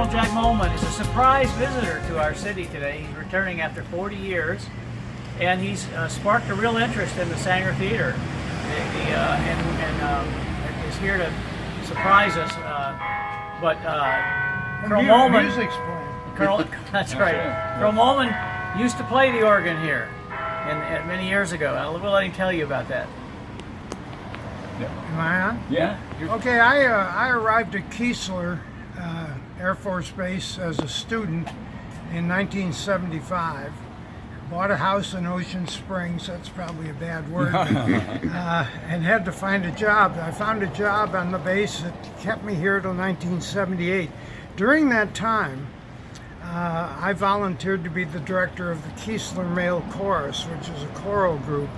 Colonel Jack Moelmann is a surprise visitor to our city today. He's returning after 40 years, and he's sparked a real interest in the Saenger Theater, and is here to surprise us. Colonel Moelmann, music's playing. That's right. Colonel Moelmann used to play the organ here, and many years ago. We'll let him tell you about that. Am I on? Yeah. Okay, I arrived at Keesler Air Force Base as a student in 1975. Bought a house in Ocean Springs, that's probably a bad word, and had to find a job. I found a job on the base that kept me here till 1978. During that time, I volunteered to be the director of the Keesler Male Chorus, which is a choral group.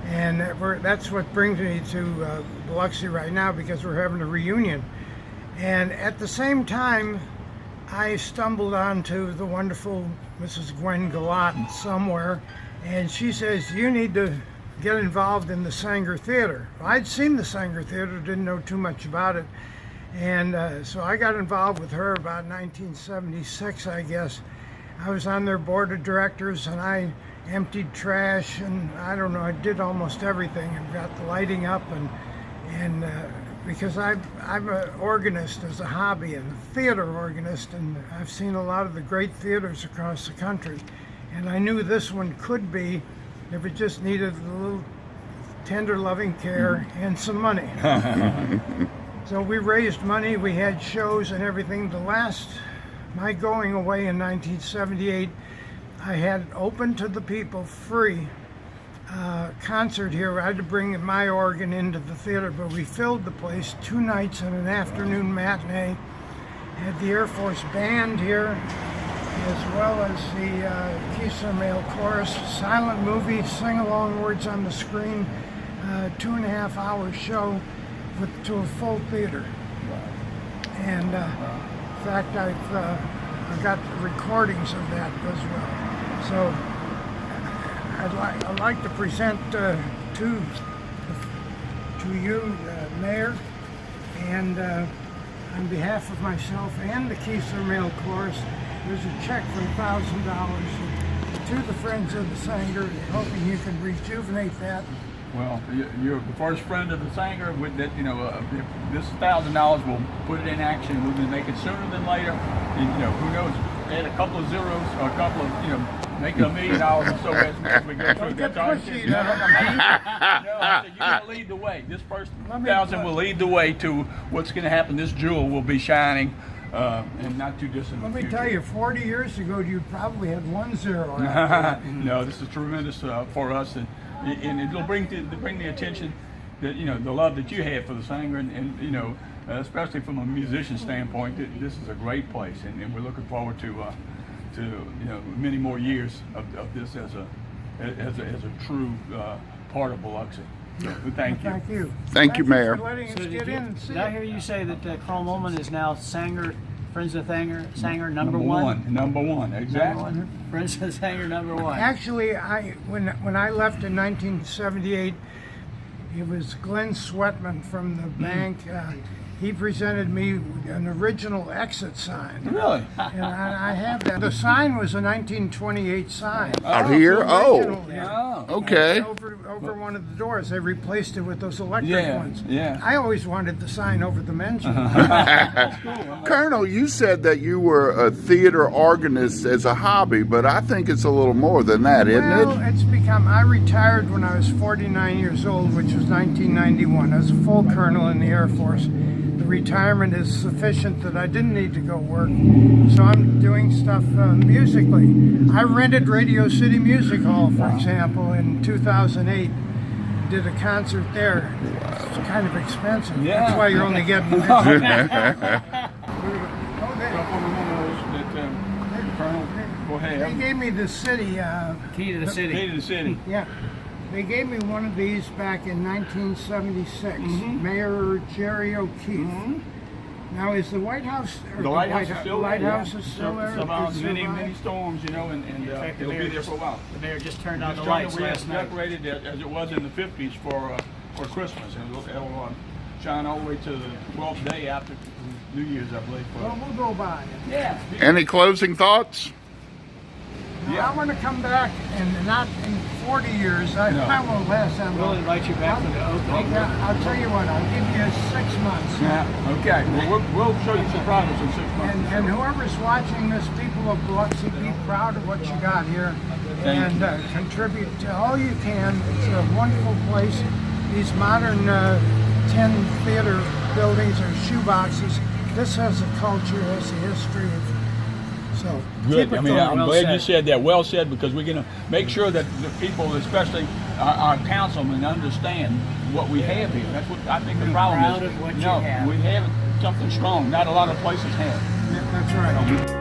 And that's what brings me to Biloxi right now, because we're having a reunion. And at the same time, I stumbled onto the wonderful Mrs. Gwen Galat somewhere, and she says, you need to get involved in the Saenger Theater. I'd seen the Saenger Theater, didn't know too much about it. And so I got involved with her about 1976, I guess. I was on their board of directors, and I emptied trash, and I don't know, I did almost everything, and got the lighting up, and because I'm an organist as a hobby, and a theater organist, and I've seen a lot of the great theaters across the country, and I knew this one could be, if it just needed a little tender loving care and some money. So we raised money, we had shows and everything. My going away in 1978, I had open to the people, free concert here. I had to bring my organ into the theater, but we filled the place 2 nights and an afternoon matinee. Had the Air Force Band here, as well as the Keesler Male Chorus, silent movie, sing-along words on the screen, 2.5 hour show to a full theater. And in fact, I've got recordings of that as well. So I'd like to present to you, Mayor, and on behalf of myself and the Keesler Male Chorus, there's a check for $1,000 to the Friends of the Saenger, hoping you can rejuvenate that. Well, you're the first friend of the Saenger. With that, if this $1,000 will put it in action. We can make it sooner than later. And, who knows? Add a couple of zeros, or a couple of, make it $1 million or so as we go through. That's all. I said, you're gonna lead the way. This first $1,000 will lead the way to what's going to happen. This jewel will be shining, and not too distant. Let me tell you, 40 years ago, you probably had 1 zero. No, this is tremendous for us, and it'll bring the attention that the love that you had for the Saenger, and especially from a musician standpoint, this is a great place, and we're looking forward to many more years of this as a true part of Biloxi. So, thank you. Thank you. Thank you, Mayor. For letting us get in and see Did I it. hear you say that Colonel Moelmann is now Saenger, Friends of Saenger number one? Number one, exactly. Number one. Friends of Saenger number one. Actually, when I left in 1978, it was Glenn Sweatman from the bank. He presented me an original exit sign. Really? And I have that. The sign was a 1928 sign. Out here? Original, Oh, yeah. okay. Over one of the doors. They replaced it with those electric ones. Yeah. I always wanted the sign over the men's one. Colonel, you said that you were a theater organist as a hobby, but I think it's a little more than that, isn't Well, it? it's become, I retired when I was 49 years old, which was 1991. I was a full colonel in the Air Force. The retirement is sufficient that I didn't need to go work, so I'm doing stuff musically. I rented Radio City Music Hall, for example, in 2008. Did a concert there. It's kind of expensive. Yeah. That's why you're only getting this. Colonel, go They ahead. gave me the city. Key to the city. Key to the city. Yeah. They gave me one of these back in 1976, Mayor Jerry O'Keefe. Now, is the White House... The lighthouse is still there. Lighthouse is still there? Survived It many survived? storms, and fact, the it'll be mayor there for a while. The mayor just turned on the Just lights we last night. decorated it as it was in the 50s for Christmas, and it'll sunshine all the way to the 12th day after New Year's, I believe. Well, we'll go by. Yeah. Any closing thoughts? Now, I want to come back, and not in 40 years. I won't last that We'll long. invite you back for the opening. I'll tell you what. I'll give you 6 months. Yeah. Okay. Well, we'll show you some progress in 6 months. And whoever's watching this, people of Biloxi, be proud of what you got here, Thank and contribute to all you can. It's a wonderful place. These modern tin theater buildings are shoeboxes. This has a culture, has a history of. So Good. keep it I mean, going. I'm Well glad said. you said that. Well said, because we're going to make sure that the people, especially our councilmen, understand what we have here. That's what I think the Be problem proud is. of what you No, have. we have something strong. Not a lot of places have. Yeah, that's right.